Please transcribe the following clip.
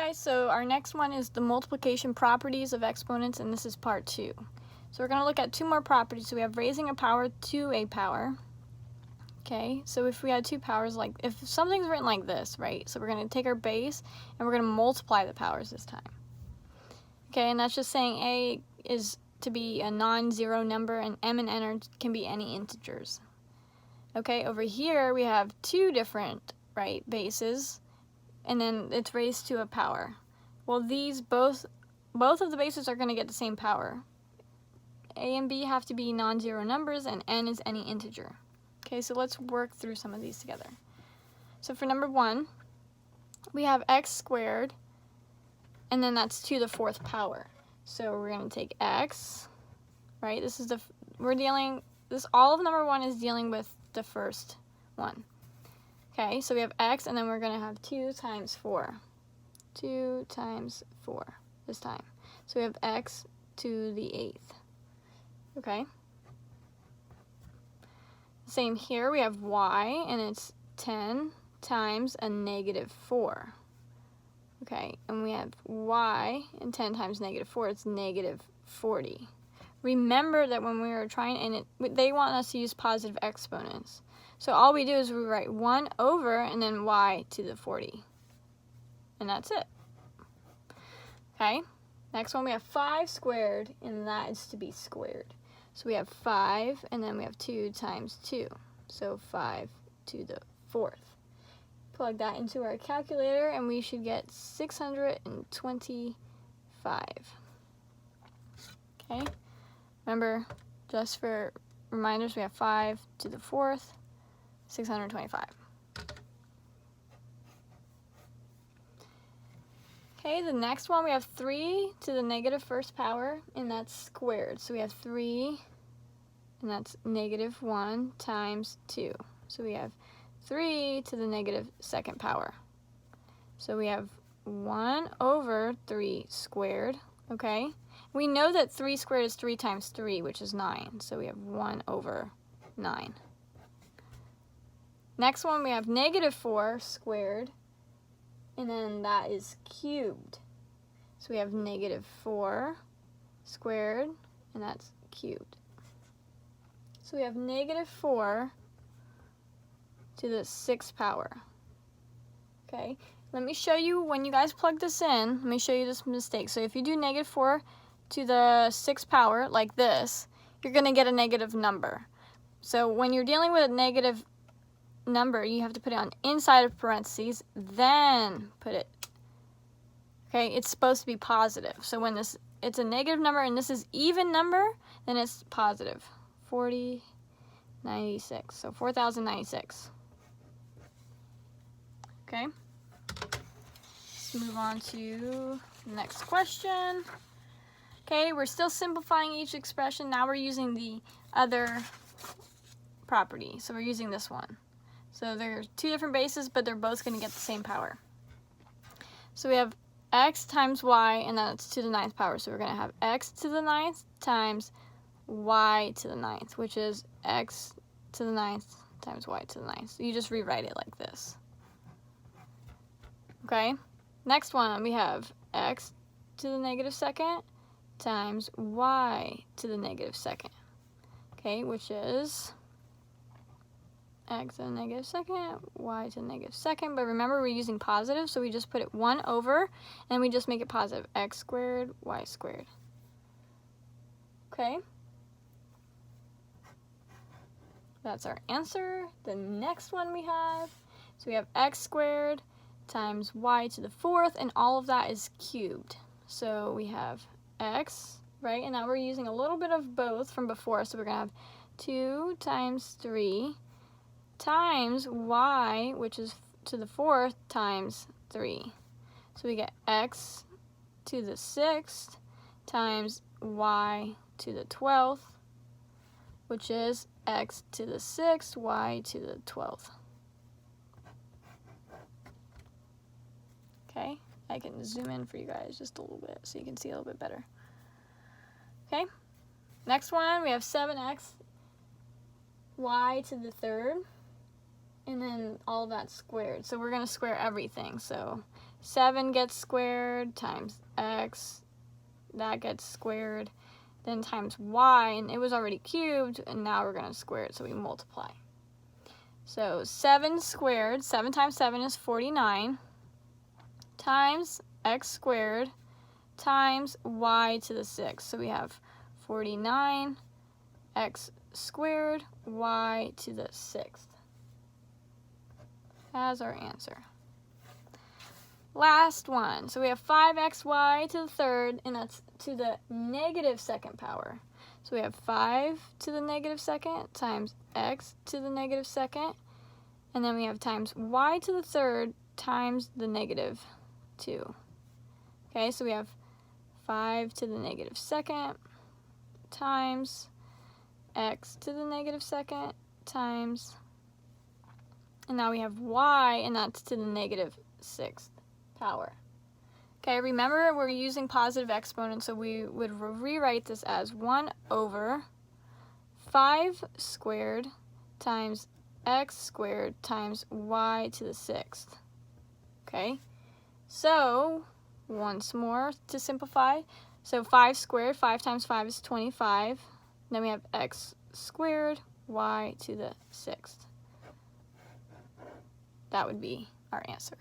guys, so our next one is the multiplication properties of exponents, and this is part 2. So we're going to look at 2 more properties. So we have raising a power to a power. Okay, so if we had 2 powers, like if something's written like this, right? So we're going to take our base and we're going to multiply the powers this time. Okay, and that's just saying a is to be a non-zero number and m and n can be any integers. Okay, over here we have 2 different, right, bases, and then it's raised to a power. Well, these both of the bases are going to get the same power. A and B have to be non-zero numbers, and n is any integer. Okay, so let's work through some of these together. So for number 1, we have x squared, and then that's to the 4th power. So we're going to take x, right? This is all of number 1 is dealing with the first one. Okay, so we have x, and then we're going to have 2 times 4. 2 times 4 this time. So we have x to the 8th. Okay. Same here, we have y, and it's 10 times a negative 4. Okay, and we have y, and 10 times negative 4, it's negative 40. Remember that when we were trying, and they want us to use positive exponents. So all we do is we write 1 over, and then y to the 40. And that's it. Okay, next one we have 5 squared, and that is to be squared. So we have 5, and then we have 2 times 2. So 5 to the 4th. Plug that into our calculator, and we should get 625. Okay? Remember, just for reminders, we have 5 to the 4th, 625. Okay, the next one we have 3 to the negative 1st power, and that's squared. So we have 3, and that's negative 1 times 2. So we have 3 to the negative 2nd power. So we have 1 over 3 squared, okay? We know that 3 squared is 3 times 3, which is 9. So we have 1 over 9. Next one we have negative 4 squared, and then that is cubed. So we have negative 4 squared, and that's cubed. So we have negative 4 to the 6th power. Okay, let me show you, when you guys plug this in, let me show you this mistake. So if you do negative 4 to the 6th power, like this, you're going to get a negative number. So when you're dealing with a negative number, you have to put it on inside of parentheses, then put it, okay, it's supposed to be positive. So when it's a negative number and this is even number, then it's positive. 4096, so 4096. Okay, let's move on to the next question. Okay, we're still simplifying each expression. Now we're using the other property, so we're using this one. So there's 2 different bases, but they're both going to get the same power. So we have x times y, and that's to the 9th power. So we're going to have x to the 9th times y to the 9th, which is x to the 9th times y to the 9th. So you just rewrite it like this. Okay, next one we have x to the negative 2nd times y to the negative 2nd. Okay, which is x to the negative 2nd, y to the negative 2nd, but remember we're using positive, so we just put it 1 over, and we just make it positive, x squared, y squared. Okay, that's our answer. The next one we have, so we have x squared times y to the 4th, and all of that is cubed. So we have x, right, and now we're using a little bit of both from before, so we're going to have 2 times 3 times y, which is to the 4th, times 3. So we get x to the 6th times y to the 12th, which is x to the 6th, y to the 12th. Okay, I can zoom in for you guys just a little bit so you can see a little bit better. Okay, next one we have 7x y to the 3rd, and then all that squared. So we're going to square everything. So 7 gets squared times x, that gets squared, then times y, and it was already cubed, and now we're going to square it, so we multiply. So 7 squared, 7 times 7 is 49, times x squared times y to the 6th. So we have 49 x squared y to the 6th as our answer. Last one. So we have 5xy to the 3rd, and that's to the negative 2nd power. So we have 5 to the negative 2nd times x to the negative 2nd, and then we have times y to the 3rd times the negative 2. Okay, so we have 5 to the negative 2nd times x to the negative 2nd times, and now we have y, and that's to the negative 6th power. Okay, remember we're using positive exponents, so we would rewrite this as 1 over 5 squared times x squared times y to the 6th. Okay, so once more to simplify. So 5 squared, 5 times 5 is 25. Then we have x squared y to the 6th. That would be our answer.